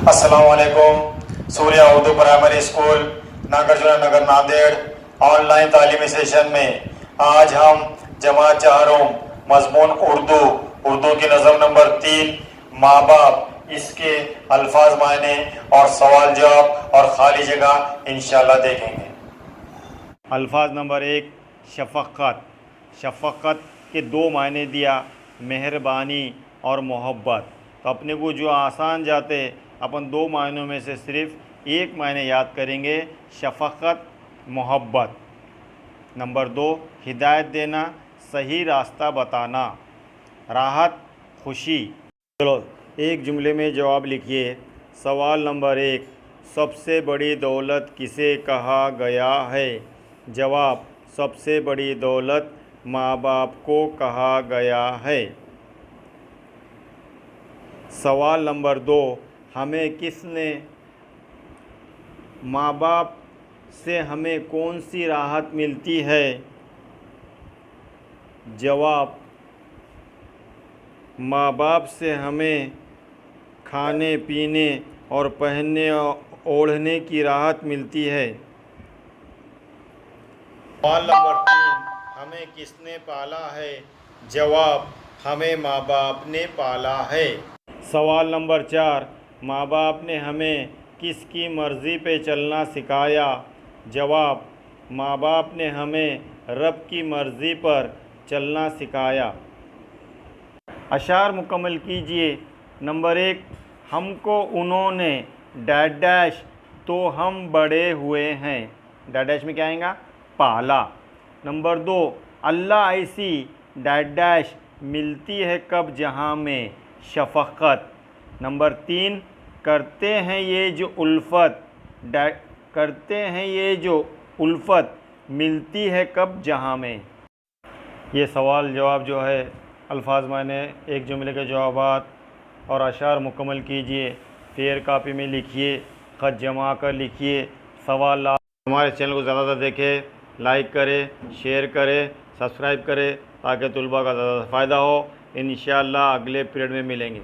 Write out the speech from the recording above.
अस्सलाम वालेकुम। Surya Urdu primary school Nagarjuna नगर Nanded online तालीमी सेशन में आज हम जमात चारों मजमून उर्दू उर्दू की नज़म नंबर 3 माँ बाप इसके अल्फाज मायने और सवाल जवाब और खाली जगह इंशाल्लाह देखेंगे। अल्फाज नंबर 1 शफ़क़त। शफ़क़त के दो मायने दिया, मेहरबानी और मोहब्बत। तो अपने को जो आसान जाते अपन दो मायनों में से सिर्फ़ एक मायने याद करेंगे, शफ़क़त मोहब्बत। नंबर 2 हिदायत देना, सही रास्ता बताना, राहत खुशी। चलो एक जुमले में जवाब लिखिए। सवाल नंबर 1 सबसे बड़ी दौलत किसे कहा गया है? जवाब सबसे बड़ी दौलत माँ बाप को कहा गया है। सवाल नंबर 2 हमें किसने माँ बाप से हमें कौन सी राहत मिलती है? जवाब माँ बाप से हमें खाने पीने और पहनने ओढ़ने की राहत मिलती है। सवाल नंबर 3 हमें किसने पाला है? जवाब हमें माँ बाप ने पाला है। सवाल नंबर 4 माँ बाप ने हमें किसकी मर्ज़ी पे चलना सिखाया? जवाब माँ बाप ने हमें रब की मर्ज़ी पर चलना सिखाया। अशार मुकम्मल कीजिए। नंबर 1 हमको उन्होंने डैश डैश तो हम बड़े हुए हैं। डैश डैश में क्या आएगा? पाला। नंबर 2 अल्लाह ऐसी डैश डैश मिलती है कब जहाँ में? शफ़क़त। नंबर 3 करते हैं ये जो उल्फ़त मिलती है कब जहाँ में? ये सवाल जवाब जो है अल्फाज माने एक जुमले के जवाबात और अशार मुकम्मल कीजिए। फेयर कापी में लिखिए, ख़त जमा कर लिखिए। सवाल हमारे चैनल को ज़्यादा देखें, लाइक करें, शेयर करें, सब्सक्राइब करें ताकि तुलबा का ज़्यादा फ़ायदा हो। इंशाअल्लाह अगले पीरियड में मिलेंगे।